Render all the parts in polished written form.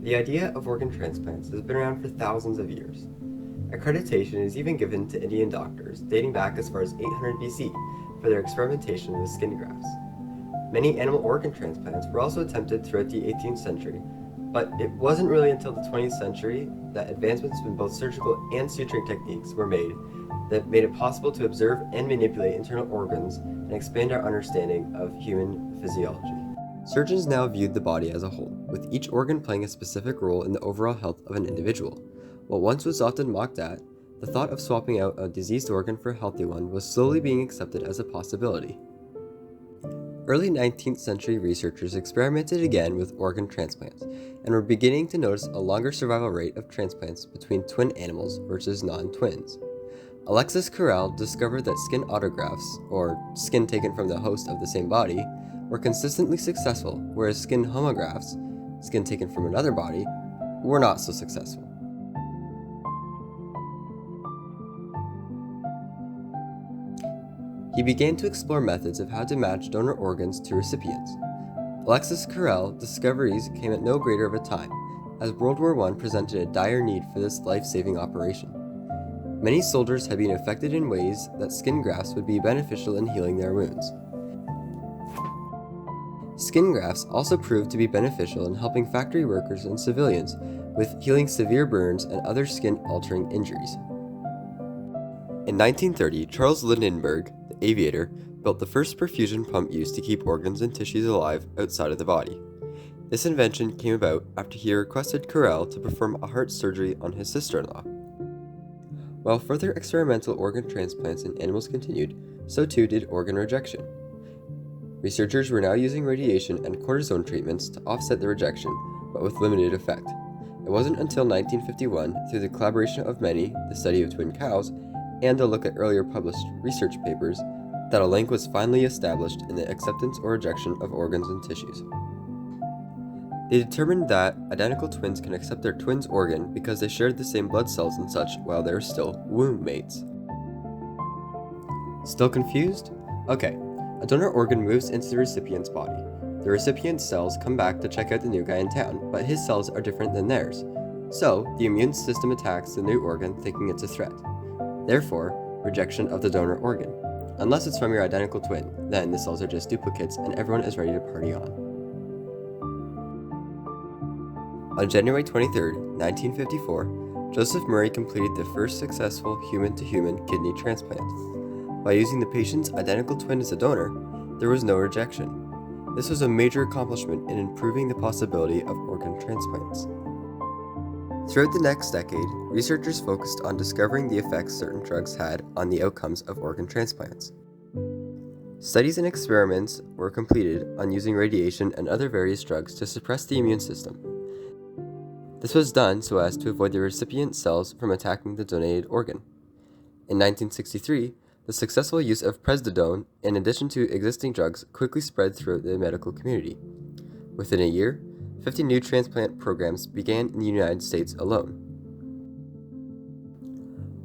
The idea of organ transplants has been around for thousands of years. Accreditation is even given to Indian doctors dating back as far as 800 BC for their experimentation with skin grafts. Many animal organ transplants were also attempted throughout the 18th century, but it wasn't really until the 20th century that advancements in both surgical and suturing techniques were made that made it possible to observe and manipulate internal organs and expand our understanding of human physiology. Surgeons now viewed the body as a whole, with each organ playing a specific role in the overall health of an individual. What once was often mocked at, the thought of swapping out a diseased organ for a healthy one was slowly being accepted as a possibility. Early 19th century researchers experimented again with organ transplants, and were beginning to notice a longer survival rate of transplants between twin animals versus non-twins. Alexis Carrel discovered that skin autografts, or skin taken from the host of the same body, were consistently successful, whereas skin homografts, skin taken from another body, were not so successful. He began to explore methods of how to match donor organs to recipients. Alexis Carrel's discoveries came at no greater of a time, as World War I presented a dire need for this life-saving operation. Many soldiers had been affected in ways that skin grafts would be beneficial in healing their wounds. Skin grafts also proved to be beneficial in helping factory workers and civilians with healing severe burns and other skin-altering injuries. In 1930, Charles Lindbergh, the aviator, built the first perfusion pump used to keep organs and tissues alive outside of the body. This invention came about after he requested Carrel to perform a heart surgery on his sister-in-law. While further experimental organ transplants in animals continued, so too did organ rejection. Researchers were now using radiation and cortisone treatments to offset the rejection, but with limited effect. It wasn't until 1951, through the collaboration of many, the study of twin cows, and a look at earlier published research papers, that a link was finally established in the acceptance or rejection of organs and tissues. They determined that identical twins can accept their twin's organ because they shared the same blood cells and such while they were still womb mates. Still confused? Okay, a donor organ moves into the recipient's body. The recipient's cells come back to check out the new guy in town, but his cells are different than theirs. So, the immune system attacks the new organ thinking it's a threat. Therefore, rejection of the donor organ. Unless it's from your identical twin, then the cells are just duplicates and everyone is ready to party on. On January 23, 1954, Joseph Murray completed the first successful human-to-human kidney transplant. By using the patient's identical twin as a donor, there was no rejection. This was a major accomplishment in improving the possibility of organ transplants. Throughout the next decade, researchers focused on discovering the effects certain drugs had on the outcomes of organ transplants. Studies and experiments were completed on using radiation and other various drugs to suppress the immune system. This was done so as to avoid the recipient cells from attacking the donated organ. In 1963, the successful use of prednisone, in addition to existing drugs, quickly spread throughout the medical community. Within a year, 50 new transplant programs began in the United States alone.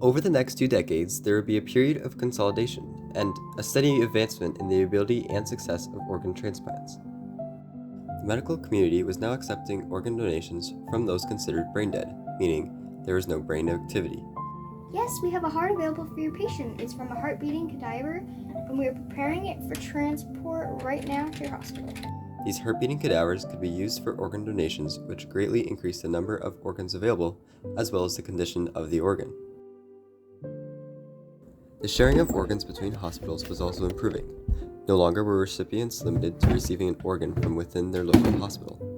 Over the next 2 decades, there would be a period of consolidation and a steady advancement in the ability and success of organ transplants. The medical community was now accepting organ donations from those considered brain dead, meaning there was no brain activity. Yes, we have a heart available for your patient. It's from a heart-beating cadaver, and we are preparing it for transport right now to your hospital. These heart-beating cadavers could be used for organ donations, which greatly increased the number of organs available, as well as the condition of the organ. The sharing of organs between hospitals was also improving. No longer were recipients limited to receiving an organ from within their local hospital.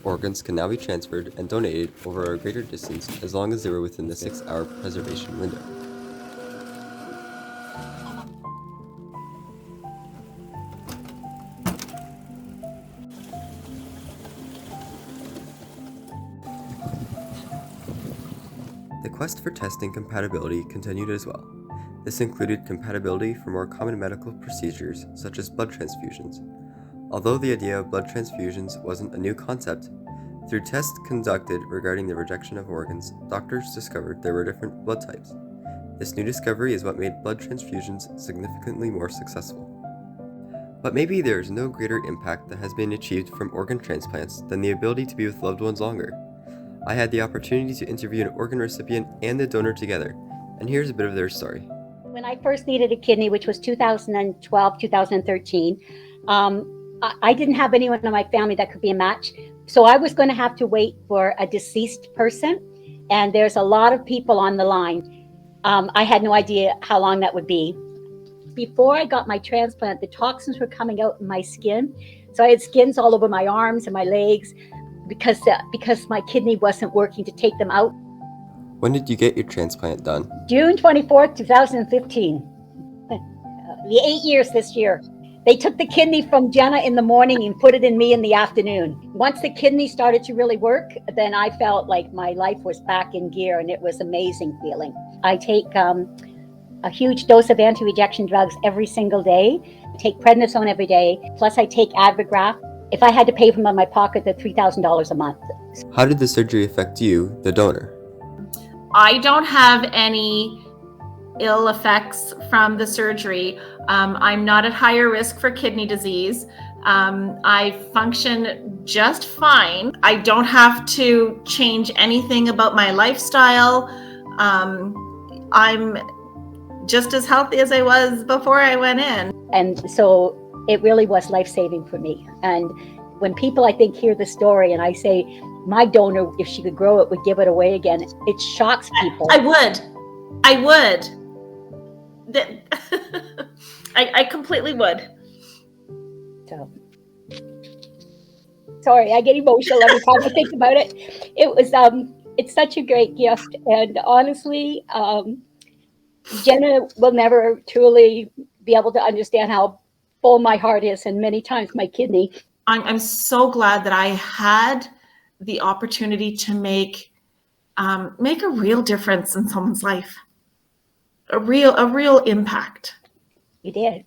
Organs can now be transferred and donated over a greater distance as long as they were within the 6-hour preservation window. The quest for testing compatibility continued as well. This included compatibility for more common medical procedures such as blood transfusions. Although the idea of blood transfusions wasn't a new concept, through tests conducted regarding the rejection of organs, doctors discovered there were different blood types. This new discovery is what made blood transfusions significantly more successful. But maybe there is no greater impact that has been achieved from organ transplants than the ability to be with loved ones longer. I had the opportunity to interview an organ recipient and the donor together, and here's a bit of their story. When I first needed a kidney, which was 2012, 2013, I didn't have anyone in my family that could be a match. So I was going to have to wait for a deceased person. And there's a lot of people on the line. I had no idea how long that would be. Before I got my transplant, the toxins were coming out in my skin. So I had skins all over my arms and my legs because my kidney wasn't working to take them out. When did you get your transplant done? June 24th, 2015. The 8 years this year. They took the kidney from Jenna in the morning and put it in me in the afternoon. Once the kidney started to really work, then I felt like my life was back in gear, and it was an amazing feeling. I take a huge dose of anti-rejection drugs every single day. I take prednisone every day, plus I take Advigraph. If I had to pay from my pocket, the $3,000 a month. How did the surgery affect you, the donor? I don't have any ill effects from the surgery. I'm not at higher risk for kidney disease. I function just fine. I don't have to change anything about my lifestyle. I'm just as healthy as I was before I went in. And so it really was life-saving for me. And when people, I think, hear the story and I say, my donor, if she could grow it, would give it away again, it shocks people. I would. I completely would. So, sorry, I get emotional every time I think about it. It was, it's such a great gift. And honestly, Jenna will never truly be able to understand how full my heart is, and many times my kidney. I'm so glad that I had the opportunity to make a real difference in someone's life, a real impact. You did.